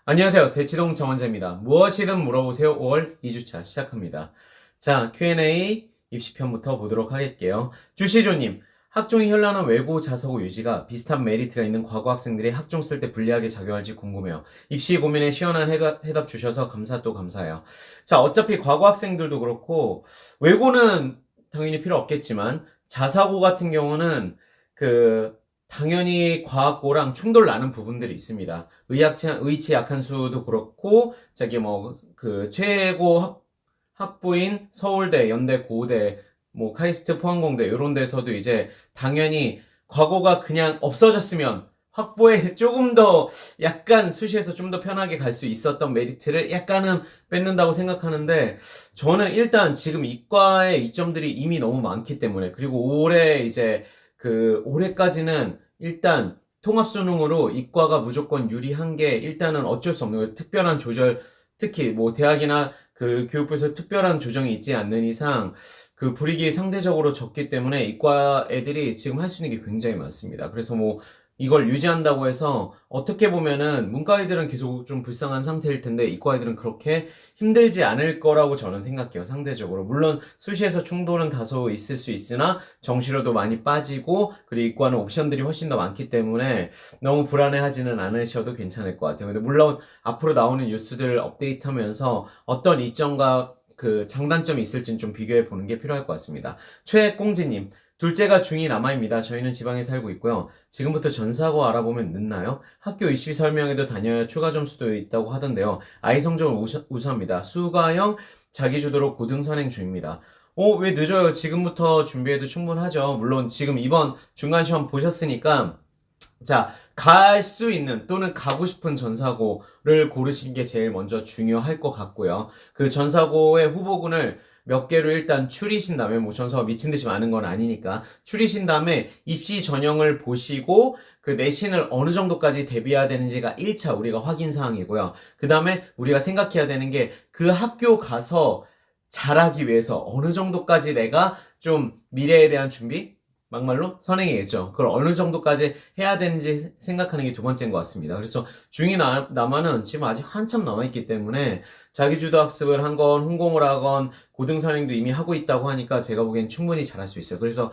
안녕하세요. 대치동 정원재입니다. 무엇이든 물어보세요. 5월 2주차 시작합니다. 자, Q&A 입시편부터 보도록 할게요. 주시조님, 학종이 현란한 외고 자사고 유지가 비슷한 메리트가 있는 과거 학생들이 학종 쓸 때 불리하게 작용할지 궁금해요. 입시 고민에 시원한 해답 주셔서 또 감사해요. 자, 어차피 과거 학생들도 그렇고, 외고는 당연히 필요 없겠지만, 자사고 같은 경우는 당연히 과학고랑 충돌 나는 부분들이 있습니다. 의치 약한 수도 그렇고, 최고 학부인 서울대, 연대, 고대, 카이스트, 포항공대, 이런 데서도 이제 당연히 과거가 그냥 없어졌으면 확보에 조금 더 약간 수시에서 좀 더 편하게 갈 수 있었던 메리트를 약간은 뺏는다고 생각하는데, 저는 일단 지금 이과의 이점들이 이미 너무 많기 때문에, 그리고 올해까지는 일단 통합수능으로 이과가 무조건 유리한 게 일단은 어쩔 수 없는 거예요. 특별한 조절, 특히 대학이나 교육부에서 특별한 조정이 있지 않는 이상 불이익이 상대적으로 적기 때문에 이과 애들이 지금 할 수 있는 게 굉장히 많습니다. 그래서 이걸 유지한다고 해서 어떻게 보면은 문과 애들은 계속 좀 불쌍한 상태일 텐데 이과 애들은 그렇게 힘들지 않을 거라고 저는 생각해요. 상대적으로. 물론 수시에서 충돌은 다소 있을 수 있으나 정시로도 많이 빠지고 그리고 이과는 옵션들이 훨씬 더 많기 때문에 너무 불안해하지는 않으셔도 괜찮을 것 같아요. 근데 물론 앞으로 나오는 뉴스들을 업데이트하면서 어떤 이점과 장단점이 있을지는 좀 비교해 보는 게 필요할 것 같습니다. 최꽁지님, 둘째가 중2 남아입니다. 저희는 지방에 살고 있고요. 지금부터 전사고 알아보면 늦나요? 학교 입시 설명회도 다녀야 추가 점수도 있다고 하던데요. 아이 성적을 우수합니다. 수가형 자기주도로 고등 선행 중입니다. 왜 늦어요? 지금부터 준비해도 충분하죠. 물론 지금 이번 중간시험 보셨으니까 자, 갈 수 있는 또는 가고 싶은 전사고를 고르시는 게 제일 먼저 중요할 것 같고요. 그 전사고의 후보군을 몇 개로 일단 추리신 다음에 전사가 미친 듯이 많은 건 아니니까 추리신 다음에 입시 전형을 보시고 그 내신을 어느 정도까지 대비해야 되는지가 1차 우리가 확인 사항이고요. 그 다음에 우리가 생각해야 되는 게 그 학교 가서 잘하기 위해서 어느 정도까지 내가 좀 미래에 대한 준비? 막말로 선행이겠죠. 그걸 어느 정도까지 해야 되는지 생각하는 게 두 번째인 것 같습니다. 그래서 중2 남아는 지금 아직 한참 남아있기 때문에 자기주도 학습을 한 건, 혼공을 하건, 고등선행도 이미 하고 있다고 하니까 제가 보기엔 충분히 잘할 수 있어요. 그래서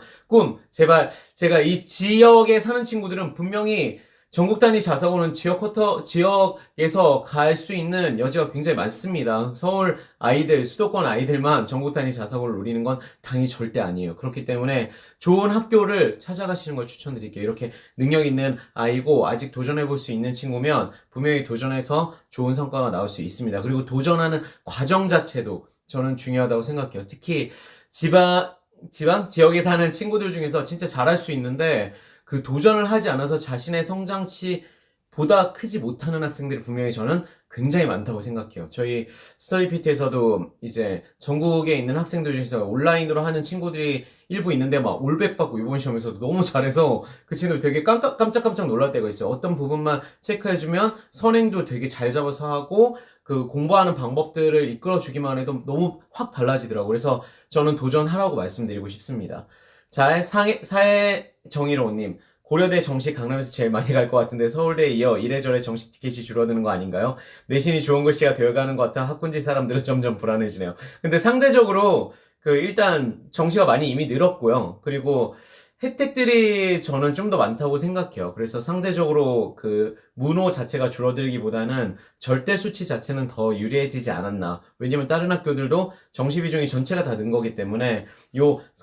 제발, 제가 이 지역에 사는 친구들은 분명히 전국 단위 자사고는 지역에서 갈 수 있는 여지가 굉장히 많습니다. 서울 아이들, 수도권 아이들만 전국 단위 자사고를 노리는 건 당연히 절대 아니에요. 그렇기 때문에 좋은 학교를 찾아가시는 걸 추천드릴게요. 이렇게 능력 있는 아이고 아직 도전해볼 수 있는 친구면 분명히 도전해서 좋은 성과가 나올 수 있습니다. 그리고 도전하는 과정 자체도 저는 중요하다고 생각해요. 특히 지역에 사는 친구들 중에서 진짜 잘할 수 있는데 도전을 하지 않아서 자신의 성장치보다 크지 못하는 학생들이 분명히 저는 굉장히 많다고 생각해요. 저희 스터디 PT에서도 이제 전국에 있는 학생들 중에서 온라인으로 하는 친구들이 일부 있는데 올백 받고 이번 시험에서도 너무 잘해서 그 친구들 되게 깜짝깜짝 놀랄 때가 있어요. 어떤 부분만 체크해주면 선행도 되게 잘 잡아서 하고 공부하는 방법들을 이끌어주기만 해도 너무 확 달라지더라고요. 그래서 저는 도전하라고 말씀드리고 싶습니다. 자, 사회 정의로우님. 고려대 정시 강남에서 제일 많이 갈 것 같은데 서울대에 이어 이래저래 정시 티켓이 줄어드는 거 아닌가요? 내신이 좋은 글씨가 되어가는 것 같아 학군지 사람들은 점점 불안해지네요. 근데 상대적으로 일단 정시가 많이 이미 늘었고요. 그리고 혜택들이 저는 좀 더 많다고 생각해요. 그래서 상대적으로 문호 자체가 줄어들기보다는 절대 수치 자체는 더 유리해지지 않았나. 왜냐면 다른 학교들도 정시 비중이 전체가 다 는 거기 때문에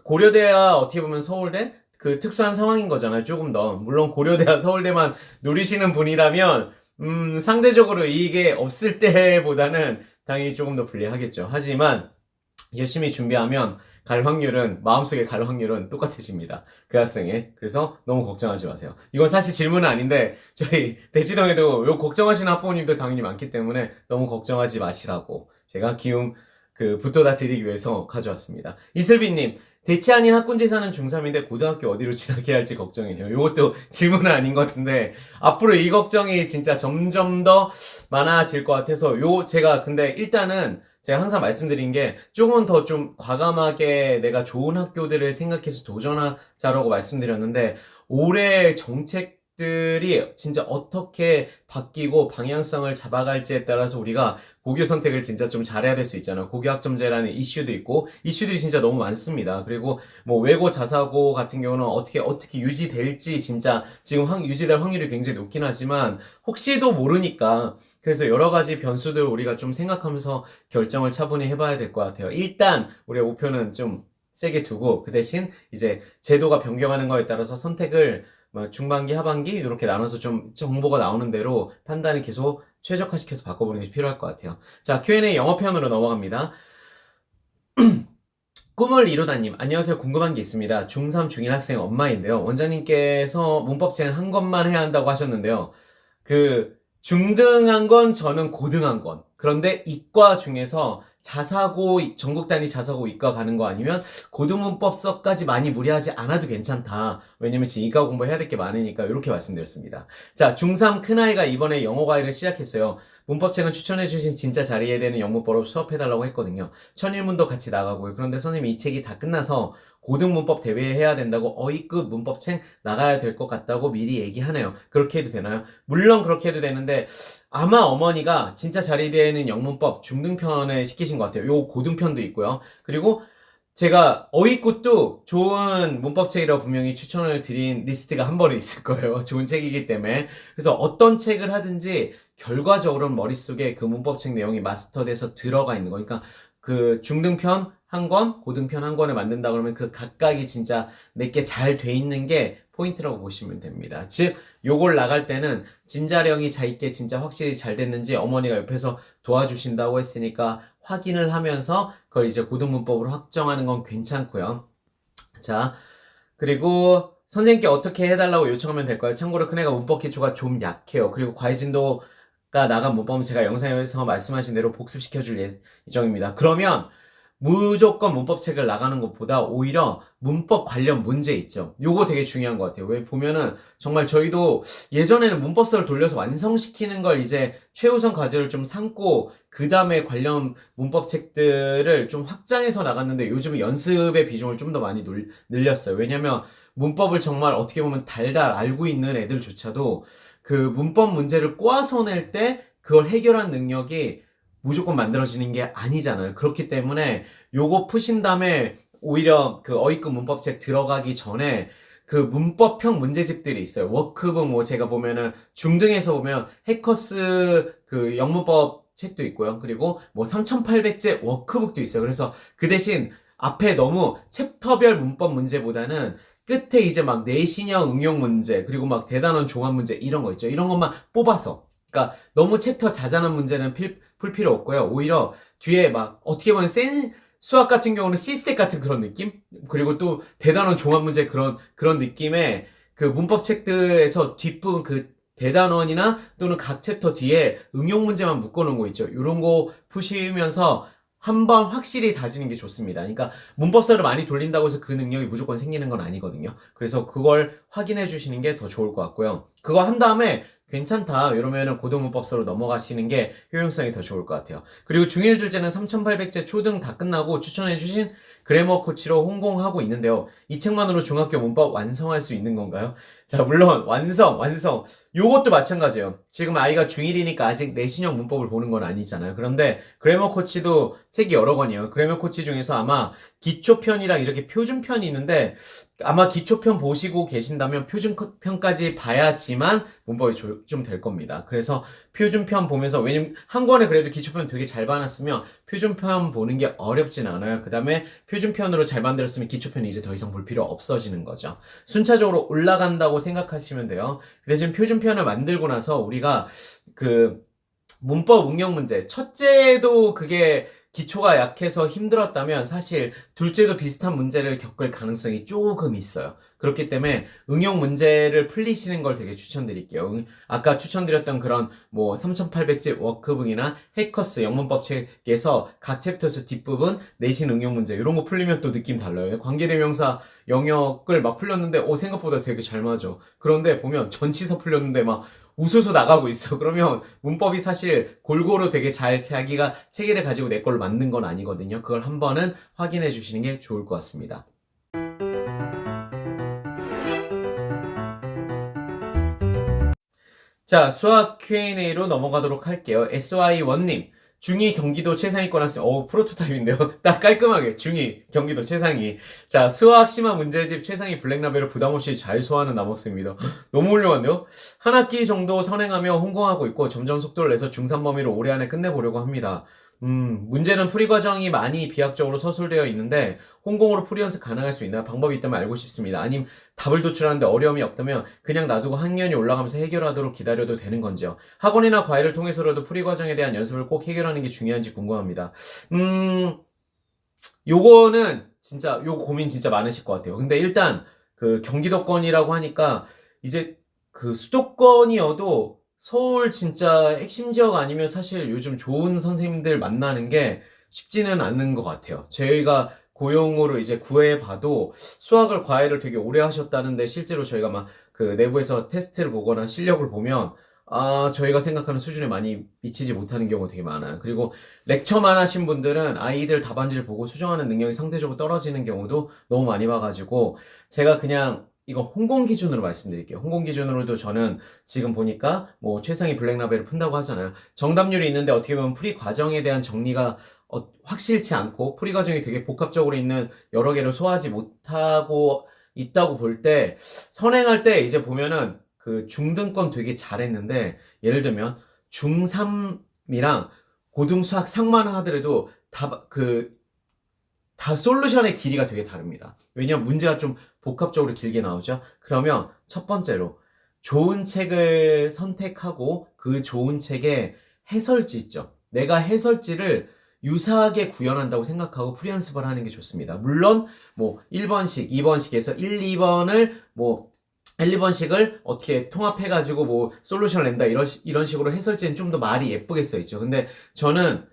고려대와 어떻게 보면 서울대 특수한 상황인 거잖아요. 조금 더. 물론 고려대와 서울대만 노리시는 분이라면 상대적으로 이게 없을 때보다는 당연히 조금 더 불리하겠죠. 하지만 열심히 준비하면 마음속에 갈 확률은 똑같아집니다. 그 학생의. 그래서 너무 걱정하지 마세요. 이건 사실 질문은 아닌데, 저희 대치동에도 걱정하시는 학부모님들 당연히 많기 때문에 너무 걱정하지 마시라고 제가 붙돋아 드리기 위해서 가져왔습니다. 이슬비님, 대치 아닌 학군지 사는 중3인데 고등학교 어디로 진학해야 할지 걱정이네요. 이것도 질문은 아닌 것 같은데, 앞으로 이 걱정이 진짜 점점 더 많아질 것 같아서, 근데 일단은 제가 항상 말씀드린 게 조금 더 좀 과감하게 내가 좋은 학교들을 생각해서 도전하자라고 말씀드렸는데 올해 정책 문법책들이 진짜 어떻게 바뀌고 방향성을 잡아갈지에 따라서 우리가 고교 선택을 진짜 좀 잘해야 될 수 있잖아요. 고교 학점제라는 이슈도 있고, 이슈들이 진짜 너무 많습니다. 그리고 뭐 외고 자사고 같은 경우는 어떻게 유지될지 진짜 지금 유지될 확률이 굉장히 높긴 하지만, 혹시도 모르니까, 그래서 여러 가지 변수들 우리가 좀 생각하면서 결정을 차분히 해봐야 될 것 같아요. 일단, 우리의 목표는 좀 세게 두고, 그 대신 이제 제도가 변경하는 거에 따라서 선택을 뭐 중반기, 하반기 이렇게 나눠서 좀 정보가 나오는 대로 판단을 계속 최적화시켜서 바꿔보는 게 필요할 것 같아요. 자, Q&A 영어 편으로 넘어갑니다. 꿈을 이루다님, 안녕하세요. 궁금한 게 있습니다. 중3, 중1 학생 엄마인데요. 원장님께서 문법책 한 것만 해야 한다고 하셨는데요. 중등한 건 저는 고등한 건. 그런데 이과 중에서 전국 단위 자사고 이과 가는 거 아니면 고등문법 수업까지 많이 무리하지 않아도 괜찮다. 왜냐면 지금 이과 공부해야 될 게 많으니까 이렇게 말씀드렸습니다. 자, 중3 큰아이가 이번에 영어 과외를 시작했어요. 문법책은 추천해주신 진짜 잘 이해되는 영문법으로 수업해달라고 했거든요. 천일문도 같이 나가고요. 그런데 선생님이 이 책이 다 끝나서 고등문법 대회 해야 된다고 어이급 문법책 나가야 될 것 같다고 미리 얘기하네요. 그렇게 해도 되나요? 물론 그렇게 해도 되는데 아마 어머니가 진짜 잘 이해되는 영문법 중등편을 시키신 것 같아요. 요 고등편도 있고요. 그리고 제가 어이굿도 좋은 문법책이라고 분명히 추천을 드린 리스트가 한 번에 있을 거예요. 좋은 책이기 때문에. 그래서 어떤 책을 하든지 결과적으로는 머릿속에 그 문법책 내용이 마스터돼서 들어가 있는 거니까 그 중등편 한 권, 고등편 한 권을 만든다 그러면 그 각각이 진짜 내게 잘 돼 있는 게 포인트라고 보시면 됩니다. 즉, 요걸 나갈 때는 진자령이 자기께 진짜 확실히 잘 됐는지 어머니가 옆에서 도와주신다고 했으니까 확인을 하면서 그걸 이제 고등문법으로 확정하는 건 괜찮고요. 자, 그리고 선생님께 어떻게 해달라고 요청하면 될까요? 참고로 큰애가 문법 기초가 좀 약해요. 그리고 과외진도가 나간 문법은 제가 영상에서 말씀하신 대로 복습시켜줄 예정입니다. 그러면 무조건 문법책을 나가는 것보다 오히려 문법 관련 문제 있죠. 요거 되게 중요한 것 같아요. 왜 보면은 정말 저희도 예전에는 문법서를 돌려서 완성시키는 걸 이제 최우선 과제를 좀 삼고 그 다음에 관련 문법책들을 좀 확장해서 나갔는데 요즘은 연습의 비중을 좀 더 많이 늘렸어요. 왜냐면 문법을 정말 어떻게 보면 달달 알고 있는 애들조차도 그 문법 문제를 꼬아서 낼 때 그걸 해결한 능력이 무조건 만들어지는 게 아니잖아요. 그렇기 때문에 요거 푸신 다음에 오히려 그 어이급 문법책 들어가기 전에 그 문법형 문제집들이 있어요. 워크북 뭐 제가 보면은 중등에서 보면 해커스 그 영문법 책도 있고요. 그리고 뭐 3800제 워크북도 있어요. 그래서 그 대신 앞에 너무 챕터별 문법 문제보다는 끝에 이제 막 내신형 응용 문제 그리고 막 대단원 종합 문제 이런 거 있죠. 이런 것만 뽑아서 그러니까 너무 챕터 자잘한 문제는 풀 필요 없고요. 오히려 뒤에 막 어떻게 보면 수학 같은 경우는 시스템 같은 그런 느낌? 그리고 또 대단원 종합 문제 그런 느낌의 그 문법 책들에서 뒷부분 그 대단원이나 또는 각 챕터 뒤에 응용 문제만 묶어놓은 거 있죠. 이런 거 푸시면서 한번 확실히 다지는 게 좋습니다. 그러니까 문법서를 많이 돌린다고 해서 그 능력이 무조건 생기는 건 아니거든요. 그래서 그걸 확인해 주시는 게 더 좋을 것 같고요. 그거 한 다음에 괜찮다 이러면은 고등문법서로 넘어가시는 게 효용성이 더 좋을 것 같아요. 그리고 중1 둘째는 3800제 초등 다 끝나고 추천해 주신 그래머 코치로 홍콩하고 있는데요. 이 책만으로 중학교 문법 완성할 수 있는 건가요? 자, 물론 완성. 요것도 마찬가지예요. 지금 아이가 중1이니까 아직 내신형 문법을 보는 건 아니잖아요. 그런데 그래머 코치도 책이 여러 권이에요. 그래머 코치 중에서 아마 기초편이랑 이렇게 표준편이 있는데 아마 기초편 보시고 계신다면 표준편까지 봐야지만 문법이 좀 될 겁니다. 그래서 표준편 보면서 왜냐면 한 권에 그래도 기초편 되게 잘 봐놨으면 표준편 보는 게 어렵진 않아요. 그 다음에 표준편으로 잘 만들었으면 기초편이 이제 더 이상 볼 필요 없어지는 거죠. 순차적으로 올라간다고 생각하시면 돼요. 그 대신 표준편을 만들고 나서 우리가 그 문법 응용 문제 첫째도 그게 기초가 약해서 힘들었다면 사실 둘째도 비슷한 문제를 겪을 가능성이 조금 있어요. 그렇기 때문에 응용 문제를 풀리시는 걸 되게 추천드릴게요. 아까 추천드렸던 그런 뭐 3800제 워크북이나 해커스 영문법 책에서 각 챕터에서 뒷부분 내신 응용 문제 이런 거 풀리면 또 느낌 달라요. 관계대명사 영역을 막 풀렸는데 생각보다 되게 잘 맞아. 그런데 보면 전치사 풀렸는데 막 우수수 나가고 있어. 그러면 문법이 사실 골고루 되게 잘 자기가 체계를 가지고 내 걸로 만든 건 아니거든요. 그걸 한 번은 확인해 주시는 게 좋을 것 같습니다. 자, 수학 Q&A로 넘어가도록 할게요. SY1님. 중2 경기도 최상위권 학생. 프로토타입인데요. 딱 깔끔하게. 중2 경기도 최상위. 자, 수학 심화 문제집 최상위 블랙라벨을 부담없이 잘 소화하는 남학생입니다. 너무 훌륭한데요? 한 학기 정도 선행하며 홍보하고 있고 점점 속도를 내서 중3 범위를 올해 안에 끝내보려고 합니다. 문제는 풀이 과정이 많이 비약적으로 서술되어 있는데 홍공으로 풀이 연습 가능할 수 있나 방법이 있다면 알고 싶습니다. 아님 답을 도출하는데 어려움이 없다면 그냥 놔두고 학년이 올라가면서 해결하도록 기다려도 되는 건지요. 학원이나 과외를 통해서라도 풀이 과정에 대한 연습을 꼭 해결하는 게 중요한지 궁금합니다. 요거는 진짜 요 고민 진짜 많으실 것 같아요. 근데 일단 그 경기도권이라고 하니까 이제 그 수도권이어도 서울 진짜 핵심 지역 아니면 사실 요즘 좋은 선생님들 만나는 게 쉽지는 않은 것 같아요. 저희가 고용으로 이제 구해봐도 수학을 과외를 되게 오래 하셨다는데 실제로 저희가 막 그 내부에서 테스트를 보거나 실력을 보면 저희가 생각하는 수준에 많이 미치지 못하는 경우가 되게 많아요. 그리고 렉처만 하신 분들은 아이들 답안지를 보고 수정하는 능력이 상대적으로 떨어지는 경우도 너무 많이 봐가지고 제가 그냥 이거 홍공 기준으로 말씀드릴게요. 홍공 기준으로도 저는 지금 보니까 뭐 최상위 블랙라벨을 푼다고 하잖아요. 정답률이 있는데 어떻게 보면 풀이 과정에 대한 정리가 확실치 않고 풀이 과정이 되게 복합적으로 있는 여러 개를 소화하지 못하고 있다고 볼 때 선행할 때 이제 보면은 그 중등권 되게 잘했는데 예를 들면 중3이랑 고등 수학 상만 하더라도 다 솔루션의 길이가 되게 다릅니다. 왜냐면 문제가 좀 복합적으로 길게 나오죠. 그러면 첫 번째로 좋은 책을 선택하고 그 좋은 책의 해설지 있죠. 내가 해설지를 유사하게 구현한다고 생각하고 프리 연습을 하는 게 좋습니다. 물론 뭐 1번씩, 2번씩에서 1, 2번을 뭐 1, 2번씩을 어떻게 통합해가지고 뭐 솔루션을 낸다 이런 식으로 해설지는 좀 더 말이 예쁘게 써있죠. 근데 저는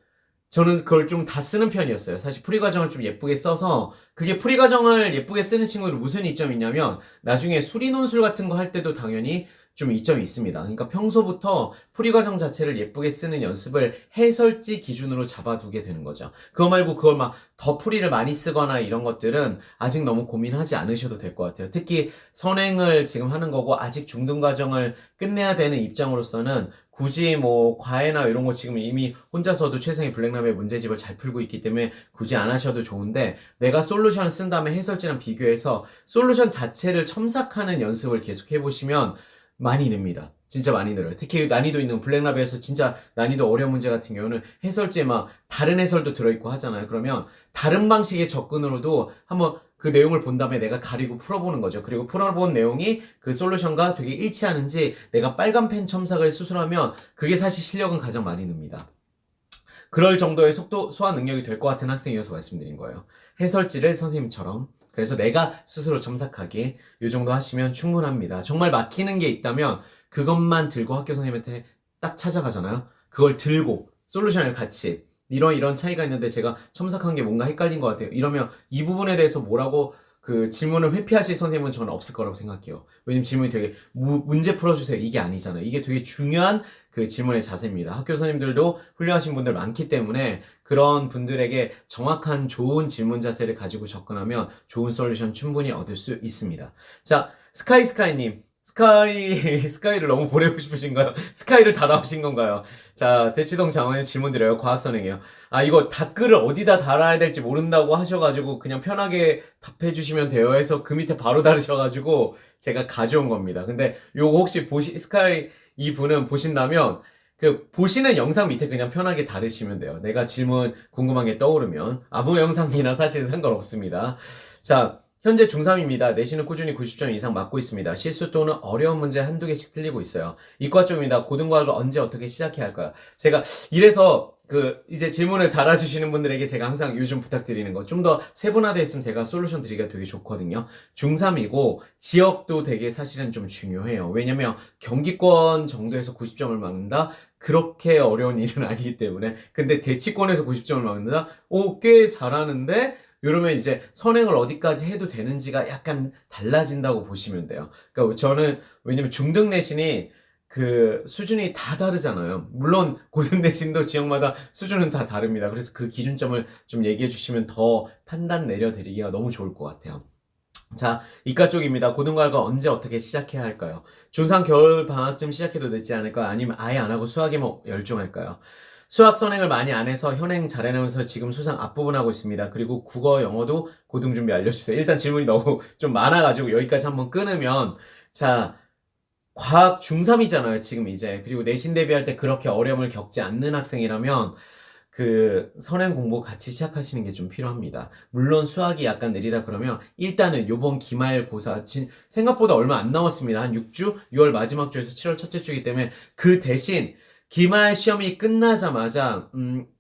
그걸 좀 다 쓰는 편이었어요. 사실 풀이 과정을 좀 예쁘게 써서 그게 풀이 과정을 예쁘게 쓰는 친구들은 무슨 이점이 있냐면 나중에 수리 논술 같은 거 할 때도 당연히 좀 이점이 있습니다. 그러니까 평소부터 풀이 과정 자체를 예쁘게 쓰는 연습을 해설지 기준으로 잡아두게 되는 거죠. 그거 말고 그걸 막 더 풀이를 많이 쓰거나 이런 것들은 아직 너무 고민하지 않으셔도 될 것 같아요. 특히 선행을 지금 하는 거고 아직 중등 과정을 끝내야 되는 입장으로서는 굳이 뭐 과외나 이런 거 지금 이미 혼자서도 최상위 블랙라벨 문제집을 잘 풀고 있기 때문에 굳이 안 하셔도 좋은데 내가 솔루션을 쓴 다음에 해설지랑 비교해서 솔루션 자체를 첨삭하는 연습을 계속 해보시면 많이 늡니다. 진짜 많이 늘어요. 특히 난이도 있는 블랙라벨에서 진짜 난이도 어려운 문제 같은 경우는 해설지에 막 다른 해설도 들어있고 하잖아요. 그러면 다른 방식의 접근으로도 한번 그 내용을 본 다음에 내가 가리고 풀어보는 거죠. 그리고 풀어본 내용이 그 솔루션과 되게 일치하는지 내가 빨간 펜 첨삭을 수술하면 그게 사실 실력은 가장 많이 늡니다. 그럴 정도의 속도 소화 능력이 될 것 같은 학생이어서 말씀드린 거예요. 해설지를 선생님처럼 그래서 내가 스스로 첨삭하기 이 정도 하시면 충분합니다. 정말 막히는 게 있다면 그것만 들고 학교 선생님한테 딱 찾아가잖아요. 그걸 들고 솔루션을 같이 이런 차이가 있는데 제가 첨삭한 게 뭔가 헷갈린 것 같아요. 이러면 이 부분에 대해서 뭐라고 그 질문을 회피하실 선생님은 저는 없을 거라고 생각해요. 왜냐면 질문이 되게 문제 풀어주세요. 이게 아니잖아요. 이게 되게 중요한 그 질문의 자세입니다. 학교 선생님들도 훌륭하신 분들 많기 때문에 그런 분들에게 정확한 좋은 질문 자세를 가지고 접근하면 좋은 솔루션 충분히 얻을 수 있습니다. 자, 스카이님. 스카이를 너무 보내고 싶으신가요? 스카이를 다 나오신 건가요? 자, 대치동 장원에 질문 드려요. 과학선행이에요. 이거 댓글을 어디다 달아야 될지 모른다고 하셔가지고 그냥 편하게 답해 주시면 돼요 해서 그 밑에 바로 달으셔가지고 제가 가져온 겁니다. 근데 요거 혹시 스카이 이 분은 보신다면 그 보시는 영상 밑에 그냥 편하게 달으시면 돼요. 내가 질문 궁금한 게 떠오르면 아무 영상이나 사실은 상관없습니다. 자, 현재 중3입니다. 내신은 꾸준히 90점 이상 맞고 있습니다. 실수 또는 어려운 문제 한두 개씩 틀리고 있어요. 이과 쪽입니다. 고등과학을 언제 어떻게 시작해야 할까요? 제가 이래서 이제 질문을 달아주시는 분들에게 제가 항상 요즘 부탁드리는 거 좀 더 세분화되어 있으면 제가 솔루션 드리기가 되게 좋거든요. 중3이고 지역도 되게 사실은 좀 중요해요. 왜냐면 경기권 정도에서 90점을 막는다? 그렇게 어려운 일은 아니기 때문에. 근데 대치권에서 90점을 막는다? 꽤 잘하는데 이러면 이제 선행을 어디까지 해도 되는지가 약간 달라진다고 보시면 돼요. 그러니까 저는 왜냐면 중등 내신이 그 수준이 다 다르잖아요. 물론 고등 내신도 지역마다 수준은 다 다릅니다. 그래서 그 기준점을 좀 얘기해 주시면 더 판단 내려드리기가 너무 좋을 것 같아요. 자, 이과 쪽입니다. 고등과학을 언제 어떻게 시작해야 할까요? 중3 겨울 방학쯤 시작해도 늦지 않을까요? 아니면 아예 안 하고 수학에만 열중할까요? 수학 선행을 많이 안 해서 현행 잘해내면서 지금 수상 앞부분 하고 있습니다. 그리고 국어, 영어도 고등 준비 알려주세요. 일단 질문이 너무 좀 많아가지고 여기까지 한번 끊으면, 자, 과학 중3이잖아요, 지금 이제. 그리고 내신 대비할 때 그렇게 어려움을 겪지 않는 학생이라면 그 선행 공부 같이 시작하시는 게 좀 필요합니다. 물론 수학이 약간 느리다 그러면 일단은 요번 기말고사 생각보다 얼마 안 남았습니다. 한 6주? 6월 마지막 주에서 7월 첫째 주이기 때문에 그 대신 기말 시험이 끝나자마자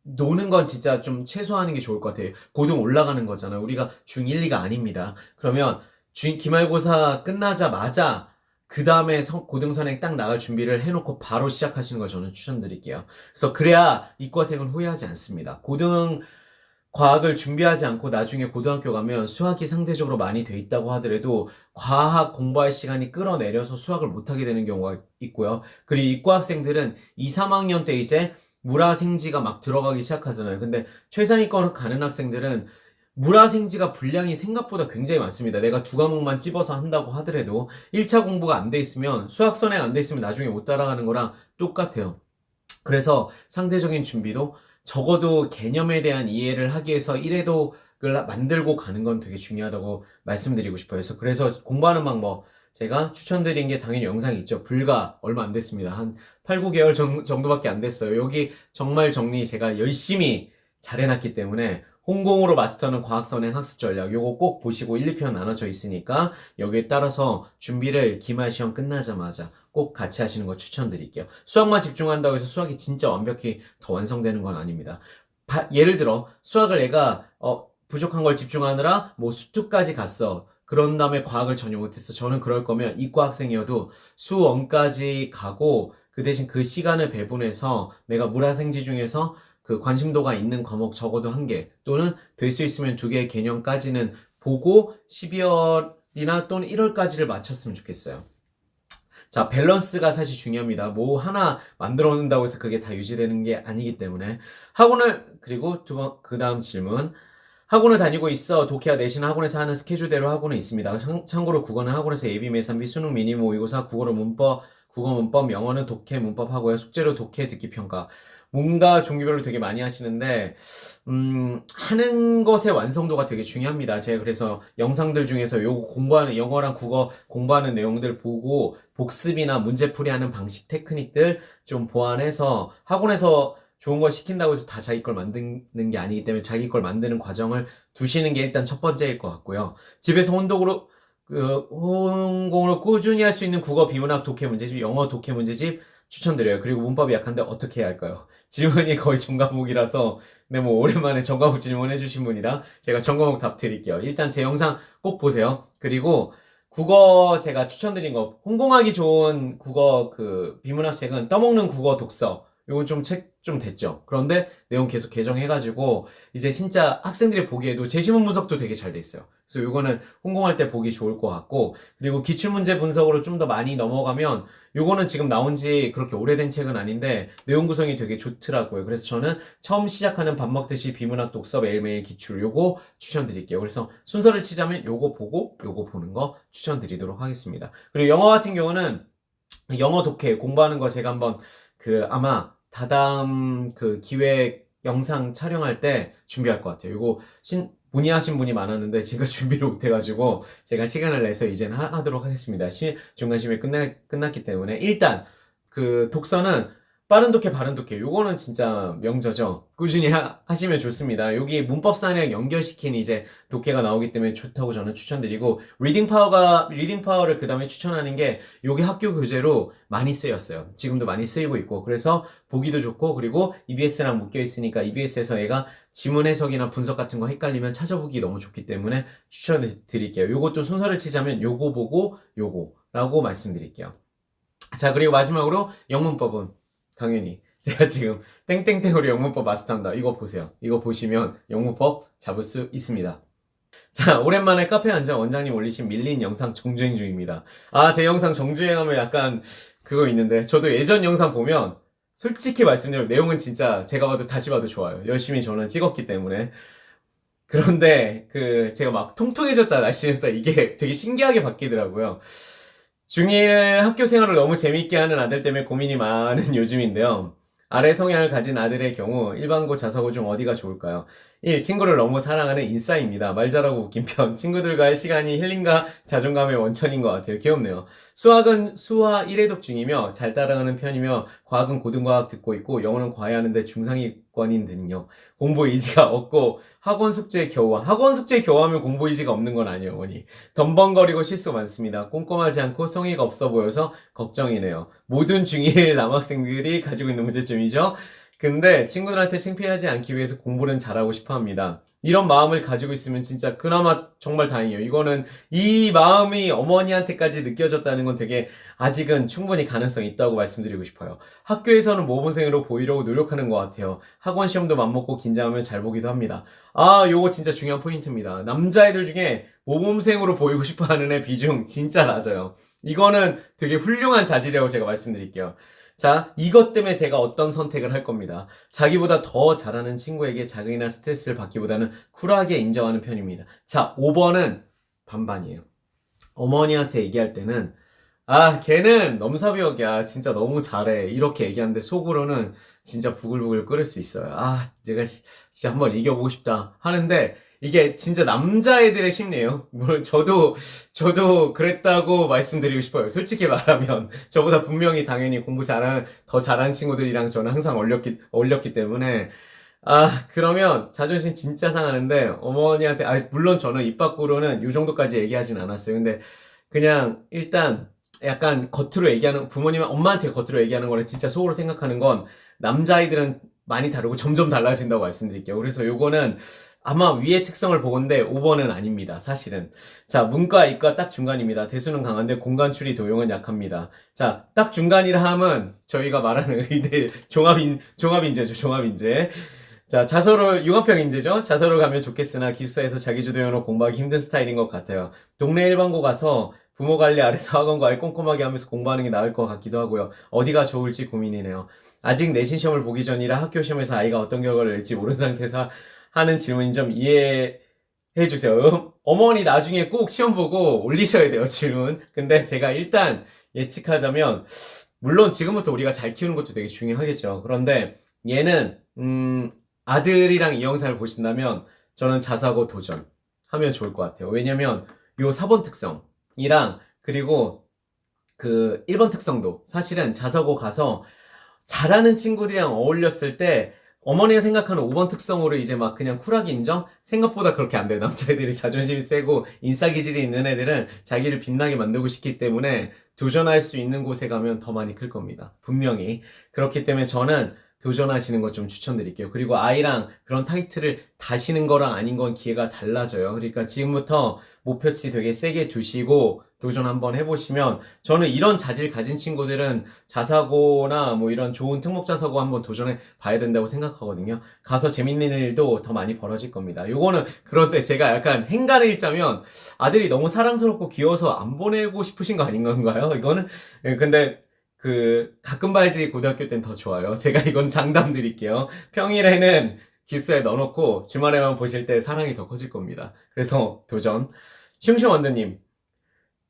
노는 건 진짜 좀 최소화하는 게 좋을 것 같아요. 고등 올라가는 거잖아요. 우리가 중1, 2가 아닙니다. 그러면 기말고사 끝나자마자 그 다음에 고등선행 딱 나갈 준비를 해놓고 바로 시작하시는 걸 저는 추천드릴게요. 그래서 그래야 이과생은 후회하지 않습니다. 고등 과학을 준비하지 않고 나중에 고등학교 가면 수학이 상대적으로 많이 돼 있다고 하더라도 과학 공부할 시간이 끌어내려서 수학을 못하게 되는 경우가 있고요. 그리고 이과 학생들은 2, 3학년 때 이제 물화생지가 막 들어가기 시작하잖아요. 근데 최상위권 가는 학생들은 물화생지가 분량이 생각보다 굉장히 많습니다. 내가 두 과목만 찝어서 한다고 하더라도 1차 공부가 안 돼 있으면 수학 선행 안 돼 있으면 나중에 못 따라가는 거랑 똑같아요. 그래서 상대적인 준비도 적어도 개념에 대한 이해를 하기 위해서 1회독을 만들고 가는 건 되게 중요하다고 말씀드리고 싶어요. 그래서 공부하는 방법 제가 추천드린 게 당연히 영상이 있죠. 불과 얼마 안 됐습니다. 한 8, 9개월 정도밖에 안 됐어요. 여기 정말 정리 제가 열심히 잘 해놨기 때문에 홍공으로 마스터하는 과학선행 학습 전략 요거 꼭 보시고 1, 2편 나눠져 있으니까 여기에 따라서 준비를 기말 시험 끝나자마자 꼭 같이 하시는 거 추천드릴게요. 수학만 집중한다고 해서 수학이 진짜 완벽히 더 완성되는 건 아닙니다. 예를 들어 수학을 내가 부족한 걸 집중하느라 뭐 수투까지 갔어. 그런 다음에 과학을 전혀 못했어. 저는 그럴 거면 이과 학생이어도 수원까지 가고 그 대신 그 시간을 배분해서 내가 물화생지 중에서 그 관심도가 있는 과목 적어도 1개 또는 될 수 있으면 2개의 개념까지는 보고 12월이나 또는 1월까지를 마쳤으면 좋겠어요. 자, 밸런스가 사실 중요합니다. 뭐 하나 만들어 놓는다고 해서 그게 다 유지되는 게 아니기 때문에 그리고 그 다음 질문. 학원을 다니고 있어. 독해와 내신 학원에서 하는 스케줄대로 학원은 있습니다. 참고로 국어는 학원에서 예비 매산비 수능 미니 모의고사 국어 문법, 영어는 독해 문법 하고요. 숙제로 독해 듣기 평가. 뭔가 종류별로 되게 많이 하시는데 하는 것의 완성도가 되게 중요합니다. 제가 그래서 영상들 중에서 요거 공부하는 영어랑 국어 공부하는 내용들 보고 복습이나 문제풀이하는 방식 테크닉들 좀 보완해서 학원에서 좋은 걸 시킨다고 해서 다 자기 걸 만드는 게 아니기 때문에 자기 걸 만드는 과정을 두시는 게 일단 첫 번째일 것 같고요. 집에서 혼공으로 꾸준히 할 수 있는 국어 비문학 독해 문제집, 영어 독해 문제집 추천드려요. 그리고 문법이 약한데 어떻게 해야 할까요? 질문이 거의 전과목이라서 네, 뭐 오랜만에 전과목 질문해주신 분이라 제가 전과목 답 드릴게요. 일단 제 영상 꼭 보세요. 그리고 국어 제가 추천드린 거 홍공하기 좋은 국어 그 비문학 책은 떠먹는 국어 독서 요건 좀 좀 됐죠. 그런데 내용 계속 개정해가지고 이제 진짜 학생들이 보기에도 제시문 분석도 되게 잘 돼 있어요. 그래서 요거는 홍공할 때 보기 좋을 것 같고 그리고 기출문제 분석으로 좀 더 많이 넘어가면 요거는 지금 나온 지 그렇게 오래된 책은 아닌데 내용 구성이 되게 좋더라고요. 그래서 저는 처음 시작하는 밥 먹듯이 비문학 독서 매일매일 기출 요거 추천드릴게요. 그래서 순서를 치자면 요거 보고 요거 보는 거 추천드리도록 하겠습니다. 그리고 영어 같은 경우는 영어 독해 공부하는 거 제가 한번 아마 다다음 그 기획 영상 촬영할 때 준비할 것 같아요. 이거 문의하신 분이 많았는데 제가 준비를 못해가지고 제가 시간을 내서 이제는 하도록 하겠습니다. 중간심이 끝났기 때문에 일단 그 독서는 빠른 독해, 바른 독해. 요거는 진짜 명저죠. 꾸준히 하시면 좋습니다. 여기 문법상이랑 연결시킨 이제 독해가 나오기 때문에 좋다고 저는 추천드리고, 리딩 파워를 그 다음에 추천하는 게 요게 학교 교재로 많이 쓰였어요. 지금도 많이 쓰이고 있고, 그래서 보기도 좋고, 그리고 EBS랑 묶여 있으니까 EBS에서 얘가 지문 해석이나 분석 같은 거 헷갈리면 찾아보기 너무 좋기 때문에 추천드릴게요. 요것도 순서를 치자면 요거 보고 요거라고 말씀드릴게요. 자, 그리고 마지막으로 영문법은 당연히 제가 지금 땡땡땡으로 영문법 마스터한다. 이거 보세요. 이거 보시면 영문법 잡을 수 있습니다. 자, 오랜만에 카페에 앉아 원장님 올리신 밀린 영상 정주행 중입니다. 제 영상 정주행하면 약간 그거 있는데 저도 예전 영상 보면 솔직히 말씀드리면 내용은 진짜 제가 봐도 다시 봐도 좋아요. 열심히 저는 찍었기 때문에 그런데 제가 막 통통해졌다 날씬해졌다 이게 되게 신기하게 바뀌더라고요. 중1 학교 생활을 너무 재밌게 하는 아들 때문에 고민이 많은 요즘인데요. 아래 성향을 가진 아들의 경우 일반고 자사고 중 어디가 좋을까요? 1. 친구를 너무 사랑하는 인싸입니다. 말 잘하고 웃긴 편. 친구들과의 시간이 힐링과 자존감의 원천인 것 같아요. 귀엽네요. 수학은 수화 1회독 중이며 잘 따라가는 편이며 과학은 고등과학 듣고 있고 영어는 과외하는데 중상위권인 등요. 공부 의지가 없고 학원 숙제에 겨우 학원 숙제에 겨우하면 공부 의지가 없는 건 아니에요, 어머니. 덤벙거리고 실수 많습니다. 꼼꼼하지 않고 성의가 없어 보여서 걱정이네요. 모든 중1 남학생들이 가지고 있는 문제점이죠. 근데 친구들한테 창피하지 않기 위해서 공부는 잘하고 싶어 합니다. 이런 마음을 가지고 있으면 진짜 그나마 정말 다행이에요. 이거는 이 마음이 어머니한테까지 느껴졌다는 건 되게 아직은 충분히 가능성이 있다고 말씀드리고 싶어요. 학교에서는 모범생으로 보이려고 노력하는 것 같아요. 학원 시험도 맘먹고 긴장하면 잘 보기도 합니다. 요거 진짜 중요한 포인트입니다. 남자애들 중에 모범생으로 보이고 싶어 하는 애 비중 진짜 낮아요. 이거는 되게 훌륭한 자질이라고 제가 말씀드릴게요. 자, 이것 때문에 제가 어떤 선택을 할 겁니다. 자기보다 더 잘하는 친구에게 자극이나 스트레스를 받기보다는 쿨하게 인정하는 편입니다. 자, 5번은 반반이에요. 어머니한테 얘기할 때는 걔는 넘사벽이야. 진짜 너무 잘해. 이렇게 얘기하는데 속으로는 진짜 부글부글 끓을 수 있어요. 내가 진짜 한번 이겨보고 싶다 하는데 이게 진짜 남자애들의 심리예요. 물론 저도 그랬다고 말씀드리고 싶어요. 솔직히 말하면 저보다 분명히 당연히 공부 더 잘하는 친구들이랑 저는 항상 어울렸기 때문에 그러면 자존심 진짜 상하는데 어머니한테 물론 저는 입 밖으로는 요 정도까지 얘기하진 않았어요. 근데 그냥 일단 약간 겉으로 얘기하는 엄마한테 겉으로 얘기하는 거랑 진짜 속으로 생각하는 건 남자아이들은 많이 다르고 점점 달라진다고 말씀드릴게요. 그래서 요거는 아마 위의 특성을 보건데 5번은 아닙니다. 사실은. 자, 문과, 이과 딱 중간입니다. 대수는 강한데 공간 추리 도용은 약합니다. 자, 딱 중간이라 함은 저희가 말하는 의대 종합인재죠. 종합인재. 자, 융합형 인재죠. 자서로 가면 좋겠으나 기숙사에서 자기주도 연어 공부하기 힘든 스타일인 것 같아요. 동네 일반고 가서 부모 관리 아래서 학원과에 꼼꼼하게 하면서 공부하는 게 나을 것 같기도 하고요. 어디가 좋을지 고민이네요. 아직 내신 시험을 보기 전이라 학교 시험에서 아이가 어떤 결과를 낼지 모르는 상태에서 하는 질문인 점 이해해 주세요. 어머니 나중에 꼭 시험 보고 올리셔야 돼요, 질문. 근데 제가 일단 예측하자면, 물론 지금부터 우리가 잘 키우는 것도 되게 중요하겠죠. 그런데 얘는, 아들이랑 이 영상을 보신다면 저는 자사고 도전 하면 좋을 것 같아요. 왜냐면 요 4번 특성이랑 그리고 1번 특성도 사실은 자사고 가서 잘하는 친구들이랑 어울렸을 때 어머니가 생각하는 5번 특성으로 이제 막 그냥 쿨하게 인정? 생각보다 그렇게 안 돼요. 남자애들이 자존심이 세고 인싸 기질이 있는 애들은 자기를 빛나게 만들고 싶기 때문에 도전할 수 있는 곳에 가면 더 많이 클 겁니다. 분명히. 그렇기 때문에 저는 도전하시는 것 좀 추천드릴게요. 그리고 아이랑 그런 타이틀을 다시는 거랑 아닌 건 기회가 달라져요. 그러니까 지금부터 목표치 되게 세게 두시고 도전 한번 해보시면 저는 이런 자질 가진 친구들은 자사고나 뭐 이런 좋은 특목 자사고 한번 도전해 봐야 된다고 생각하거든요. 가서 재밌는 일도 더 많이 벌어질 겁니다. 요거는 그런데 제가 약간 행간을 읽자면 아들이 너무 사랑스럽고 귀여워서 안 보내고 싶으신 거 아닌 건가요? 이거는 근데 가끔 봐야지 고등학교 땐 더 좋아요. 제가 이건 장담 드릴게요. 평일에는 기숙사에 넣어놓고 주말에만 보실 때 사랑이 더 커질 겁니다. 그래서 도전. 슝슝 원더님.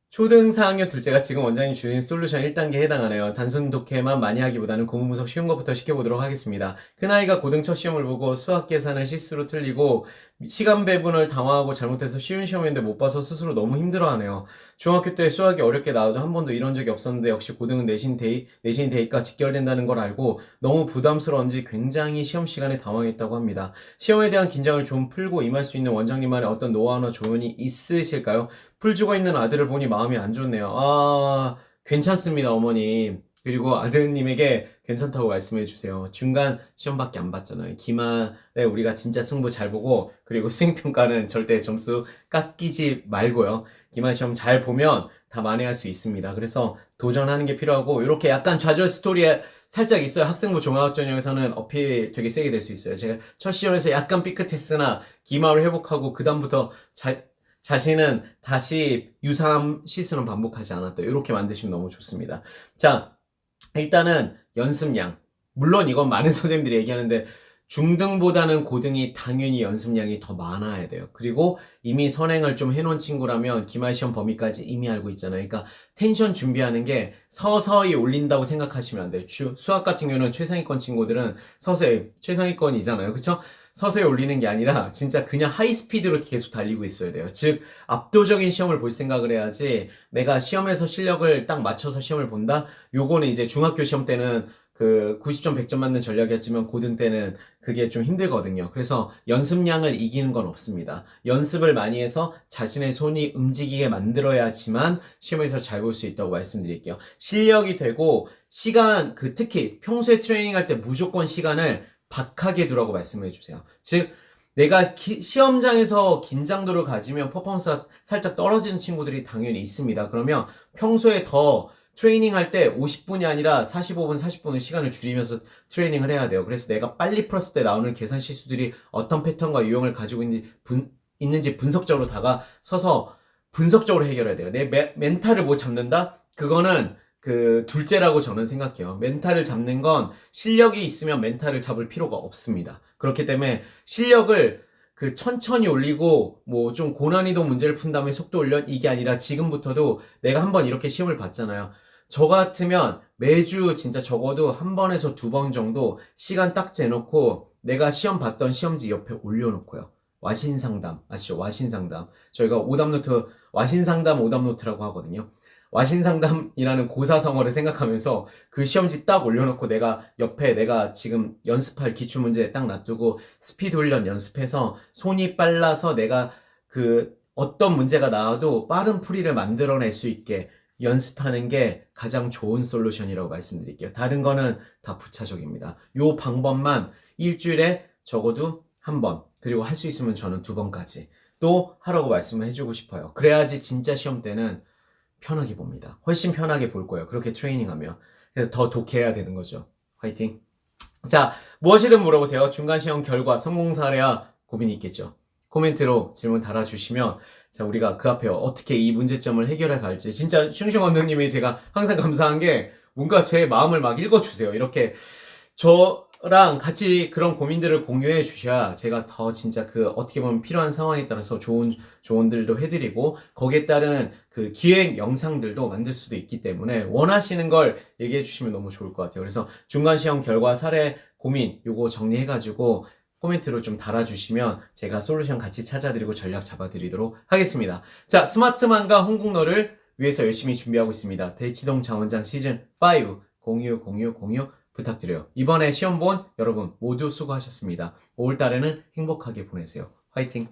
초등 4학년 둘째가 지금 원장님 주신 솔루션 1단계에 해당하네요. 단순 독해만 많이 하기보다는 구문 분석 쉬운 것부터 시켜보도록 하겠습니다. 큰아이가 고등 첫 시험을 보고 수학 계산을 실수로 틀리고 시간 배분을 당황하고 잘못해서 쉬운 시험인데 못 봐서 스스로 너무 힘들어하네요. 중학교 때 수학이 어렵게 나와도 한 번도 이런 적이 없었는데 역시 고등은 내신 대입과 직결된다는 걸 알고 너무 부담스러운지 굉장히 시험 시간에 당황했다고 합니다. 시험에 대한 긴장을 좀 풀고 임할 수 있는 원장님만의 어떤 노하우나 조언이 있으실까요? 풀 죽어 있는 아들을 보니 마음이 안 좋네요. 괜찮습니다, 어머님. 그리고 아드님에게 괜찮다고 말씀해 주세요. 중간 시험밖에 안 봤잖아요. 기말에 우리가 진짜 승부 잘 보고, 그리고 수행평가는 절대 점수 깎이지 말고요. 기말 시험 잘 보면 다 만회할 수 있습니다. 그래서 도전하는 게 필요하고, 이렇게 약간 좌절 스토리에 살짝 있어요. 학생부 종합전형에서는 어필 되게 세게 될 수 있어요. 제가 첫 시험에서 약간 삐끗했으나 기말을 회복하고 그다음부터 자신은 다시 유사한 실수는 반복하지 않았다. 이렇게 만드시면 너무 좋습니다. 자, 일단은 연습량. 물론 이건 많은 선생님들이 얘기하는데 중등보다는 고등이 당연히 연습량이 더 많아야 돼요. 그리고 이미 선행을 좀 해놓은 친구라면 기말 시험 범위까지 이미 알고 있잖아요. 그러니까 텐션 준비하는 게 서서히 올린다고 생각하시면 안 돼요. 수학 같은 경우는 최상위권 친구들은 서서히 최상위권이잖아요. 그쵸? 서서히 올리는 게 아니라 진짜 그냥 하이스피드로 계속 달리고 있어야 돼요. 즉 압도적인 시험을 볼 생각을 해야지 내가 시험에서 실력을 딱 맞춰서 시험을 본다? 요거는 이제 중학교 시험 때는 그 90점 100점 맞는 전략이었지만 고등 때는 그게 좀 힘들거든요. 그래서 연습량을 이기는 건 없습니다. 연습을 많이 해서 자신의 손이 움직이게 만들어야지만 시험에서 잘 볼 수 있다고 말씀드릴게요. 실력이 되고 시간 특히 평소에 트레이닝할 때 무조건 시간을 박하게 두라고 말씀해 주세요. 즉 내가 시험장에서 긴장도를 가지면 퍼포먼스가 살짝 떨어지는 친구들이 당연히 있습니다. 그러면 평소에 더 트레이닝 할 때 50분이 아니라 45분, 40분의 시간을 줄이면서 트레이닝을 해야 돼요. 그래서 내가 빨리 풀었을 때 나오는 계산 실수들이 어떤 패턴과 유형을 가지고 있는지 분석적으로 다가서서 분석적으로 해결해야 돼요. 내 멘탈을 못 잡는다? 그거는 둘째라고 저는 생각해요. 멘탈을 잡는 건 실력이 있으면 멘탈을 잡을 필요가 없습니다. 그렇기 때문에 실력을 천천히 올리고 뭐 좀 고난이도 문제를 푼 다음에 속도 올려 이게 아니라 지금부터도 내가 한번 이렇게 시험을 봤잖아요. 저 같으면 매주 진짜 적어도 한 번에서 두 번 정도 시간 딱 재놓고 내가 시험 봤던 시험지 옆에 올려놓고요. 와신상담 아시죠? 와신상담. 저희가 오답노트 와신상담 오답노트라고 하거든요. 와신상담이라는 고사성어를 생각하면서 그 시험지 딱 올려놓고 내가 옆에 내가 지금 연습할 기출문제 딱 놔두고 스피드 훈련 연습해서 손이 빨라서 내가 어떤 문제가 나와도 빠른 풀이를 만들어낼 수 있게 연습하는 게 가장 좋은 솔루션이라고 말씀드릴게요. 다른 거는 다 부차적입니다. 요 방법만 일주일에 적어도 한 번, 그리고 할 수 있으면 저는 두 번까지 또 하라고 말씀을 해주고 싶어요. 그래야지 진짜 시험 때는 편하게 봅니다. 훨씬 편하게 볼 거예요. 그렇게 트레이닝하면. 그래서 더 독해야 되는 거죠. 화이팅! 자, 무엇이든 물어보세요. 중간시험 결과, 성공 사례와 고민이 있겠죠. 코멘트로 질문 달아주시면 자, 우리가 그 앞에 어떻게 이 문제점을 해결해 갈지 진짜 슝슝 언더님이 제가 항상 감사한 게 뭔가 제 마음을 막 읽어주세요. 이렇게 저랑 같이 그런 고민들을 공유해 주셔야 제가 더 진짜 어떻게 보면 필요한 상황에 따라서 좋은 조언들도 해드리고 거기에 따른 기획 영상들도 만들 수도 있기 때문에 원하시는 걸 얘기해 주시면 너무 좋을 것 같아요. 그래서 중간시험 결과 사례 고민 요거 정리해가지고 코멘트로 좀 달아주시면 제가 솔루션 같이 찾아드리고 전략 잡아드리도록 하겠습니다. 자, 스마트만과 홍콩너를 위해서 열심히 준비하고 있습니다. 대치동 장원장 시즌5 공유 부탁드려요. 이번에 시험 본 여러분 모두 수고하셨습니다. 5월달에는 행복하게 보내세요. 화이팅!